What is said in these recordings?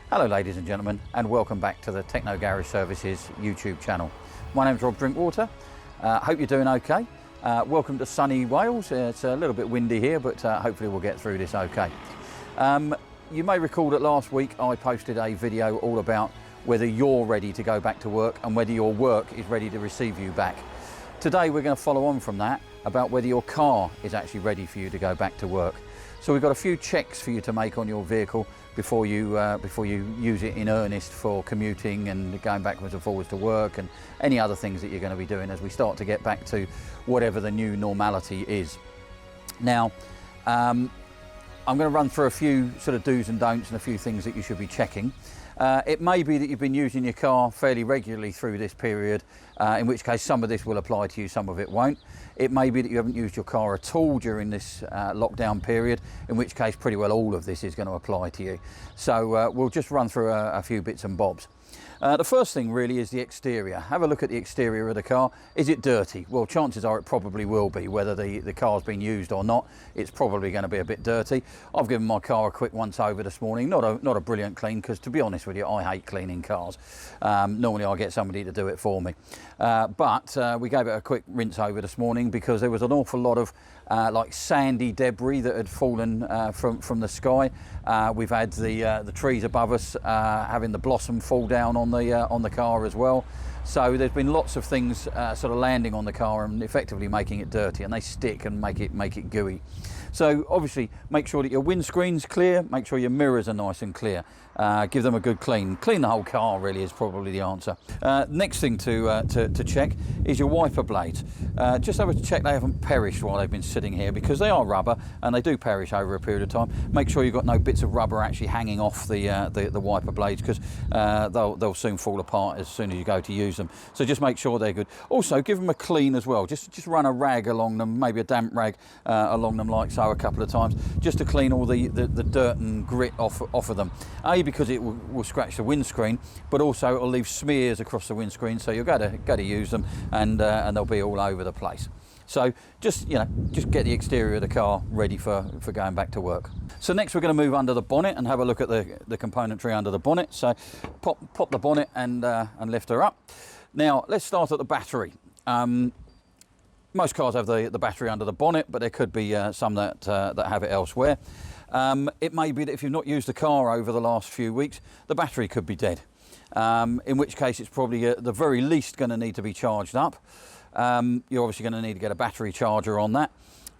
Hello ladies and gentlemen, and welcome back to the Techno Garage Services YouTube channel. My name's Drinkwater. Hope you're doing okay. Welcome to sunny Wales. It's a little bit windy here, but hopefully we'll get through this okay. You may recall that last week I posted a video all about whether you're ready to go back to work and whether your work is ready to receive you back. Today we're going to follow on from that about whether your car is actually ready for you to go back to work. So we've got a few checks for you to make on your vehicle before you use it in earnest for commuting and going backwards and forwards to work and any other things that you're going to be doing as we start to get back to whatever the new normality is. Now, I'm going to run through a few sort of do's and don'ts and a few things that you should be checking. It may be that you've been using your car fairly regularly through this period, in which case some of this will apply to you, some of it won't. It may be that you haven't used your car at all during this lockdown period, in which case pretty well all of this is going to apply to you. So we'll just run through a few bits and bobs. The first thing really is the exterior. Have a look at the exterior of the car. Is it dirty? Well, chances are it probably will be. Whether the car's been used or not, it's probably going to be a bit dirty. I've given my car a quick once over this morning. Not a brilliant clean, because to be honest with you, I hate cleaning cars. Normally I get somebody to do it for me. But we gave it a quick rinse over this morning because there was an awful lot of like sandy debris that had fallen from the sky. We've had the trees above us having the blossom fall down on the car as well. So there's been lots of things sort of landing on the car and effectively making it dirty, and they stick and make it gooey. So obviously make sure that your windscreen's clear, make sure your mirrors are nice and clear. Give them a good clean. Clean the whole car really is probably the answer. Next thing to check is your wiper blades. Just have a check they haven't perished while they've been sitting here, because they are rubber and they do perish over a period of time. Make sure you've got no bits of rubber actually hanging off the wiper blades, because they'll soon fall apart as soon as you go to use them. So just make sure they're good. Also give them a clean as well. Just run a rag along them, maybe a damp rag along them like so a couple of times, just to clean all the dirt and grit off of them. Because it will scratch the windscreen, but also it'll leave smears across the windscreen, so you'll go to use them and they'll be all over the place. So just get the exterior of the car ready for going back to work. So next we're going to move under the bonnet and have a look at the componentry under the bonnet. So pop the bonnet and lift her up. Now let's start at the battery. Most cars have the battery under the bonnet, but there could be some that have it elsewhere. It may be that if you've not used the car over the last few weeks, the battery could be dead, in which case it's probably at the very least going to need to be charged up. You're obviously going to need to get a battery charger on that.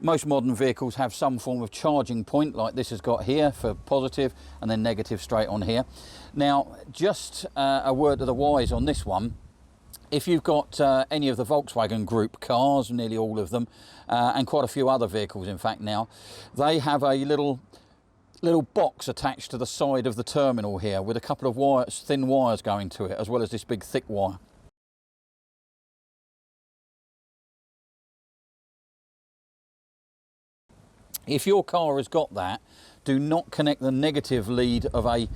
Most modern vehicles have some form of charging point, like this has got here for positive and then negative straight on here. Now, just a word to the wise on this one. If you've got any of the Volkswagen Group cars, nearly all of them, and quite a few other vehicles in fact now, they have a little box attached to the side of the terminal here with a couple of thin wires going to it, as well as this big thick wire. If your car has got that, do not connect the negative lead of a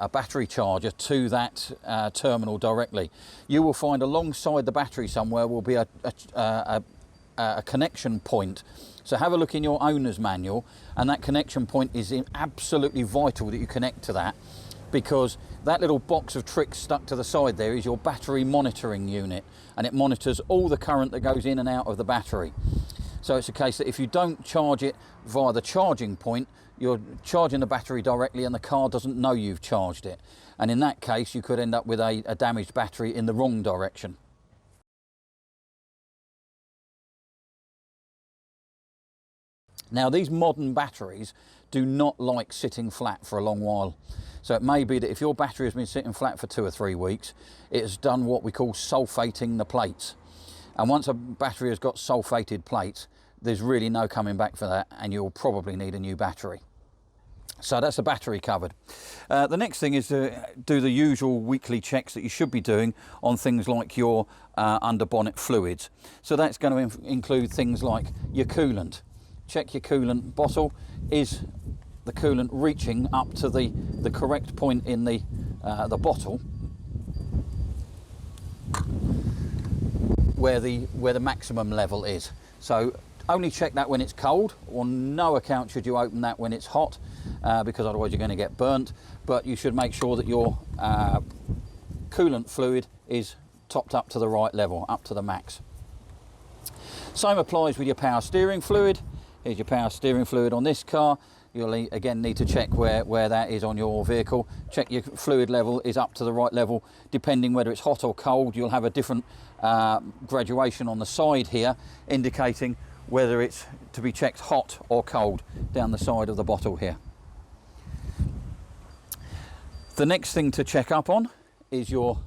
battery charger to that terminal directly. You will find alongside the battery somewhere will be a connection point. So have a look in your owner's manual, and that connection point is absolutely vital that you connect to that, because that little box of tricks stuck to the side there is your battery monitoring unit, and it monitors all the current that goes in and out of the battery. So it's a case that if you don't charge it via the charging point, you're charging the battery directly and the car doesn't know you've charged it. And in that case, you could end up with a damaged battery in the wrong direction. Now, these modern batteries do not like sitting flat for a long while. So it may be that if your battery has been sitting flat for 2 or 3 weeks, it has done what we call sulfating the plates. And once a battery has got sulfated plates, there's really no coming back for that, and you'll probably need a new battery. So that's the battery covered. The next thing is to do the usual weekly checks that you should be doing on things like your under bonnet fluids. So that's going to include things like your coolant. Check your coolant bottle. Is the coolant reaching up to the correct point in the bottle where the maximum level is? So only check that when it's cold. On no account should you open that when it's hot. because otherwise you're going to get burnt, but you should make sure that your coolant fluid is topped up to the right level, up to the max. Same applies with your power steering fluid. Here's your power steering fluid on this car. You'll again need to check where that is on your vehicle. Check your fluid level is up to the right level. Depending whether it's hot or cold, you'll have a different graduation on the side here, indicating whether it's to be checked hot or cold down the side of the bottle here. The next thing to check up on is your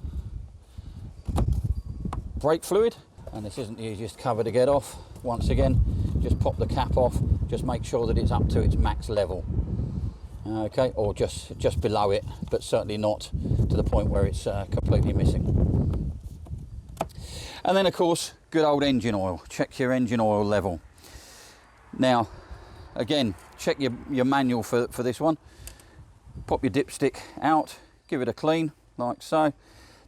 brake fluid, and this isn't the easiest cover to get off. Once again, just pop the cap off, just make sure that it's up to its max level, okay, or just below it, but certainly not to the point where it's completely missing. And then of course, good old engine oil. Check your engine oil level. Now again, check your manual for this one. Pop your dipstick out, give it a clean like so.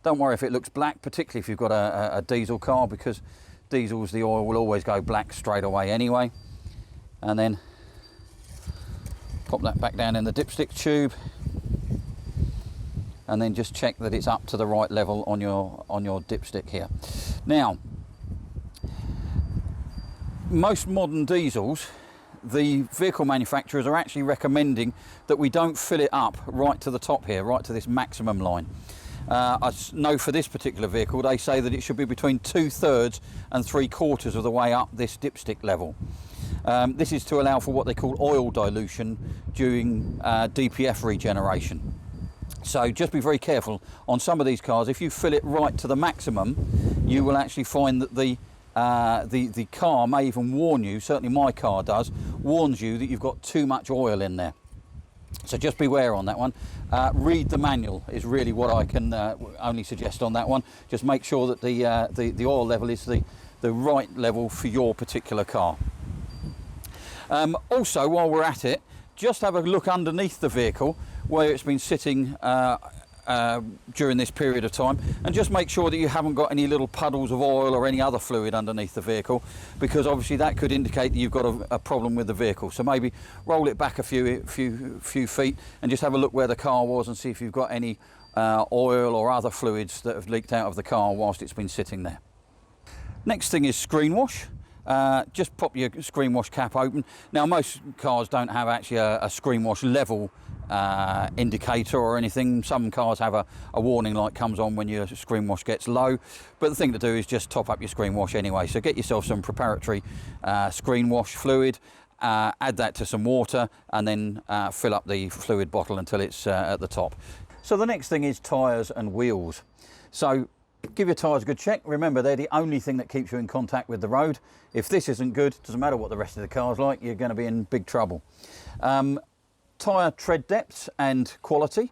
Don't worry if it looks black, particularly if you've got a diesel car, because diesels, the oil will always go black straight away anyway. And then pop that back down in the dipstick tube, and then just check that it's up to the right level on your dipstick here. Now, most modern diesels, the vehicle manufacturers are actually recommending that we don't fill it up right to the top here, right to this maximum line. I know for this particular vehicle, they say that it should be between 2/3 and 3/4 of the way up this dipstick level. This is to allow for what they call oil dilution during DPF regeneration. So just be very careful on some of these cars. If you fill it right to the maximum, you will actually find that the car may even warn you, certainly my car does, warns you that you've got too much oil in there. So just beware on that one. Read the manual is really what I can only suggest on that one. Just make sure that the oil level is the right level for your particular car. Also, while we're at it, just have a look underneath the vehicle where it's been sitting during this period of time, and just make sure that you haven't got any little puddles of oil or any other fluid underneath the vehicle, because obviously that could indicate that you've got a problem with the vehicle. So maybe roll it back a few feet and just have a look where the car was and see if you've got any oil or other fluids that have leaked out of the car whilst it's been sitting there. Next thing is screen wash. Just pop your screen wash cap open. Now most cars don't have actually a screen wash level indicator or anything. Some cars have a warning light comes on when your screen wash gets low, but the thing to do is just top up your screen wash anyway. So get yourself some preparatory screen wash fluid, add that to some water, and then fill up the fluid bottle until it's at the top. So the next thing is tyres and wheels. So give your tyres a good check. Remember, they're the only thing that keeps you in contact with the road. If this isn't good, doesn't matter what the rest of the car's like, you're going to be in big trouble. Tyre tread depths and quality.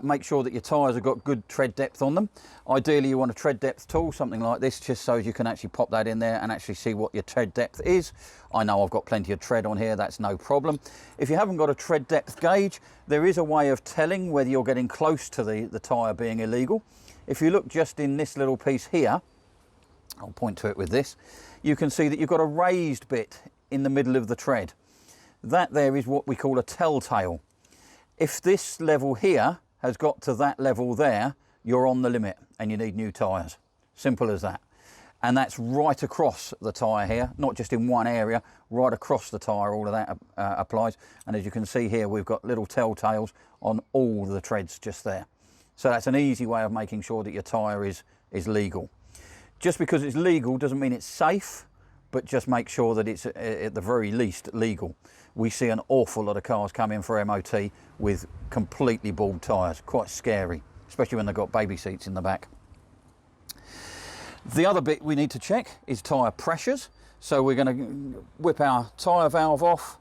Make sure that your tyres have got good tread depth on them. Ideally, you want a tread depth tool, something like this, just so you can actually pop that in there and actually see what your tread depth is. I know I've got plenty of tread on here, that's no problem. If you haven't got a tread depth gauge, there is a way of telling whether you're getting close to the tyre being illegal. If you look just in this little piece here, I'll point to it with this, you can see that you've got a raised bit in the middle of the tread. That there is what we call a telltale. If this level here has got to that level there, you're on the limit and you need new tyres. Simple as that. And that's right across the tyre here, not just in one area, right across the tyre, all of that applies. And as you can see here, we've got little telltales on all the treads just there. So that's an easy way of making sure that your tyre is legal. Just because it's legal doesn't mean it's safe, but just make sure that it's at the very least legal. We see an awful lot of cars come in for MOT with completely bald tyres, quite scary, especially when they've got baby seats in the back. The other bit we need to check is tyre pressures. So we're going to whip our tyre valve off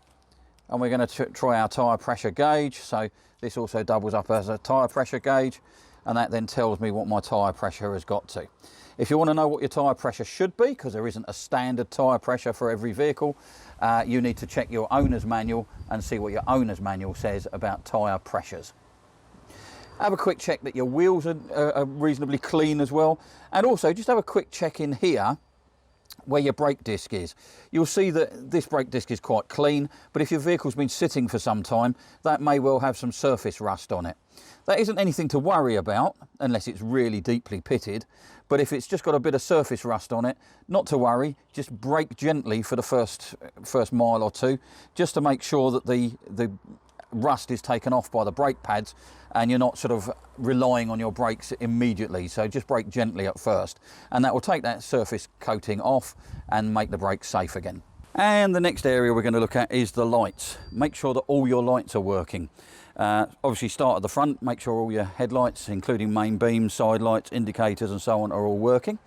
and we're going to try our tyre pressure gauge. So this also doubles up as a tyre pressure gauge, and that then tells me what my tyre pressure has got to. If you want to know what your tyre pressure should be, because there isn't a standard tyre pressure for every vehicle, you need to check your owner's manual and see what your owner's manual says about tyre pressures. Have a quick check that your wheels are reasonably clean as well, and also just have a quick check in here where your brake disc is. You'll see that this brake disc is quite clean, but if your vehicle's been sitting for some time, that may well have some surface rust on it. That isn't anything to worry about unless it's really deeply pitted, but if it's just got a bit of surface rust on it, not to worry, just brake gently for the first mile or two, just to make sure that the rust is taken off by the brake pads and you're not sort of relying on your brakes immediately. So just brake gently at first, and that will take that surface coating off and make the brakes safe again. And the next area we're going to look at is the lights. Make sure that all your lights are working. Obviously start at the front, make sure all your headlights, including main beams, side lights, indicators and so on, are all working.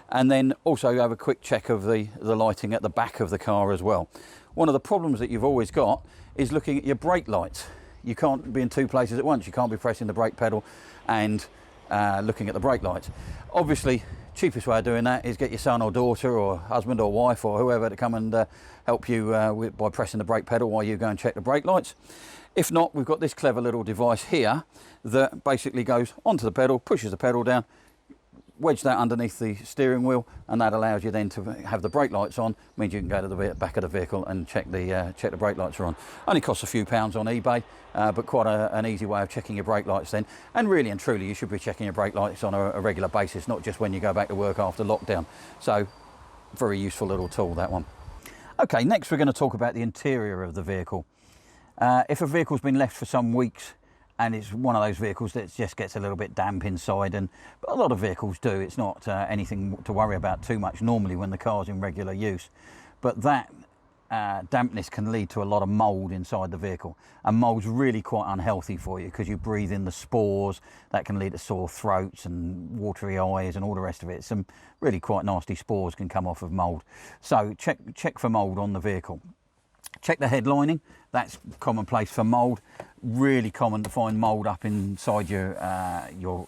And then also have a quick check of the lighting at the back of the car as well. One of the problems that you've always got is looking at your brake lights. You can't be in two places at once. You can't be pressing the brake pedal and looking at the brake lights. Obviously, cheapest way of doing that is get your son or daughter or husband or wife or whoever to come and help you by pressing the brake pedal while you go and check the brake lights. If not, we've got this clever little device here that basically goes onto the pedal, pushes the pedal down, wedge that underneath the steering wheel, and that allows you then to have the brake lights on. Means you can go to the back of the vehicle and check the brake lights are on. Only costs a few pounds on eBay, but quite an easy way of checking your brake lights then. And really and truly, you should be checking your brake lights on a regular basis, not just when you go back to work after lockdown. So very useful little tool, that one. Okay, next we're going to talk about the interior of the vehicle. If a vehicle's been left for some weeks and it's one of those vehicles that just gets a little bit damp inside, and a lot of vehicles do, it's not anything to worry about too much normally when the car's in regular use, but that dampness can lead to a lot of mould inside the vehicle, and mould's really quite unhealthy for you because you breathe in the spores that can lead to sore throats and watery eyes and all the rest of it. Some really quite nasty spores can come off of mould, so check for mould on the vehicle. Check the head lining, that's commonplace for mould. Really common to find mould up inside your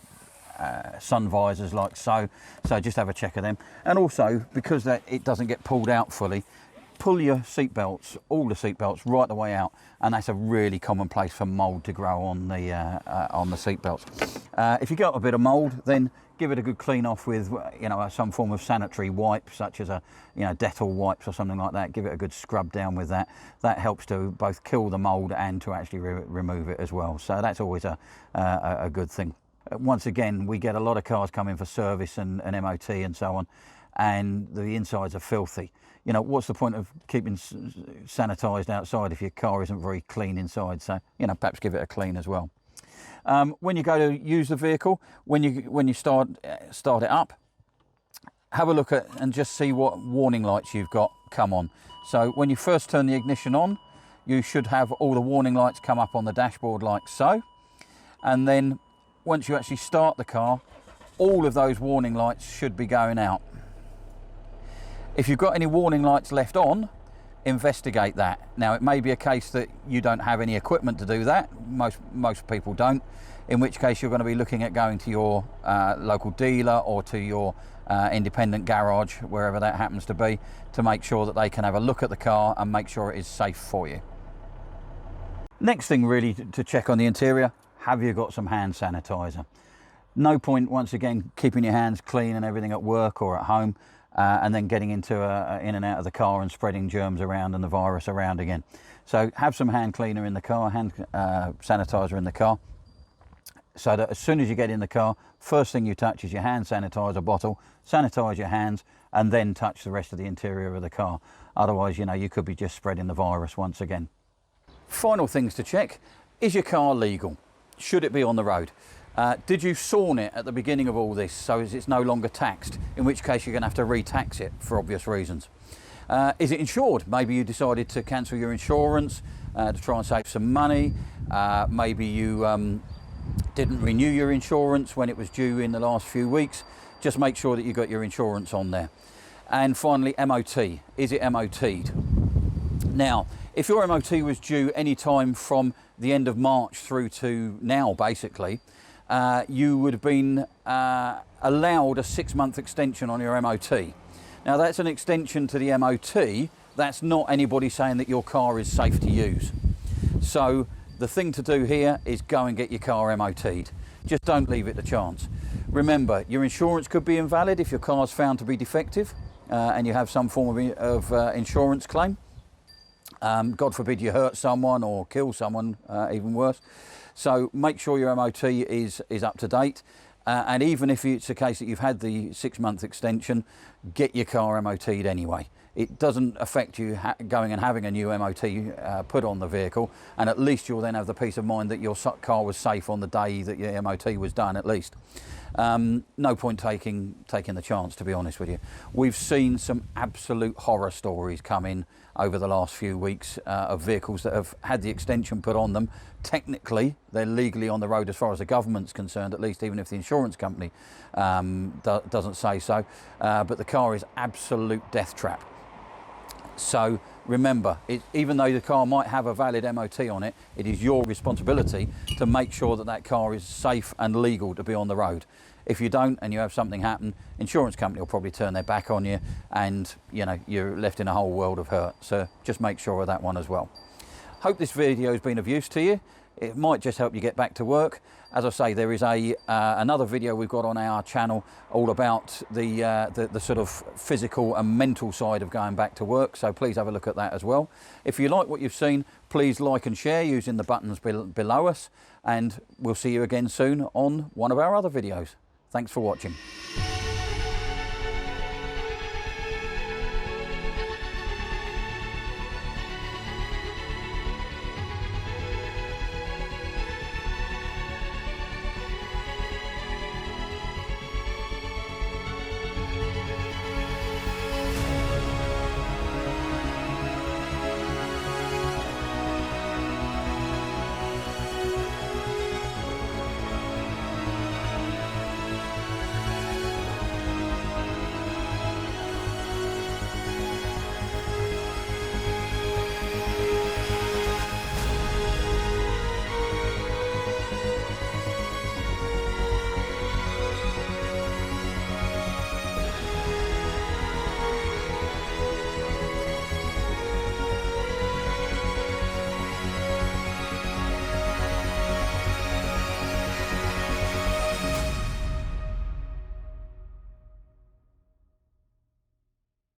sun visors like so. So just have a check of them. And also, because it doesn't get pulled out fully, pull your seat belts, all the seat belts, right the way out, and that's a really common place for mould to grow on the seat belts. If you got a bit of mould, then give it a good clean off with some form of sanitary wipe, such as Dettol wipes or something like that. Give it a good scrub down with that. That helps to both kill the mould and to actually remove it as well. So that's always a good thing. Once again, we get a lot of cars coming for service and MOT and so on, and the insides are filthy. What's the point of keeping sanitized outside if your car isn't very clean inside? So perhaps give it a clean as well. When you go to use the vehicle, when you start it up, have a look at and just see what warning lights you've got come on. So when you first turn the ignition on, you should have all the warning lights come up on the dashboard like so, and then once you actually start the car, all of those warning lights should be going out. If you've got any warning lights left on, investigate that. Now, it may be a case that you don't have any equipment to do that. Most people don't, in which case you're going to be looking at going to your local dealer or to your independent garage, wherever that happens to be, to make sure that they can have a look at the car and make sure it is safe for you. Next thing really to check on the interior, have you got some hand sanitizer? No point, once again, keeping your hands clean and everything at work or at home, and then getting into in and out of the car and spreading germs around and the virus around again. So have some hand cleaner in the car, hand sanitizer in the car, so that as soon as you get in the car, first thing you touch is your hand sanitizer bottle, sanitize your hands, and then touch the rest of the interior of the car. Otherwise, you could be just spreading the virus once again. Final things to check: is your car legal? Should it be on the road? Did you sawn it at the beginning of all this so it's no longer taxed, in which case you're going to have to re-tax it for obvious reasons? Is it insured? Maybe you decided to cancel your insurance to try and save some money. Maybe you didn't renew your insurance when it was due in the last few weeks. Just make sure that you got your insurance on there. And finally, MOT. Is it MOT'd? Now, if your MOT was due any time from the end of March through to now, basically, you would have been allowed a 6-month extension on your MOT. Now, that's an extension to the MOT. That's not anybody saying that your car is safe to use. So the thing to do here is go and get your car MOT'd. Just don't leave it to chance. Remember, your insurance could be invalid if your car's found to be defective. and you have some form of insurance claim. God forbid you hurt someone or kill someone, even worse. So make sure your MOT is up to date. And even if it's a case that you've had the 6-month extension, get your car MOT'd anyway. It doesn't affect you going and having a new MOT put on the vehicle, and at least you'll then have the peace of mind that your car was safe on the day that your MOT was done, at least. No point taking the chance, to be honest with you. We've seen some absolute horror stories come in over the last few weeks of vehicles that have had the extension put on them. Technically, they're legally on the road as far as the government's concerned, at least, even if the insurance company doesn't say so. But the car is absolute death trap. So remember, even though the car might have a valid MOT on it, it is your responsibility to make sure that that car is safe and legal to be on the road. If you don't and you have something happen, insurance company will probably turn their back on you, and you're left in a whole world of hurt. So just make sure of that one as well. Hope this video has been of use to you. It might just help you get back to work. As I say, there is another video we've got on our channel all about the sort of physical and mental side of going back to work, so please have a look at that as well. If you like what you've seen, please like and share using the buttons below us, and we'll see you again soon on one of our other videos. Thanks for watching.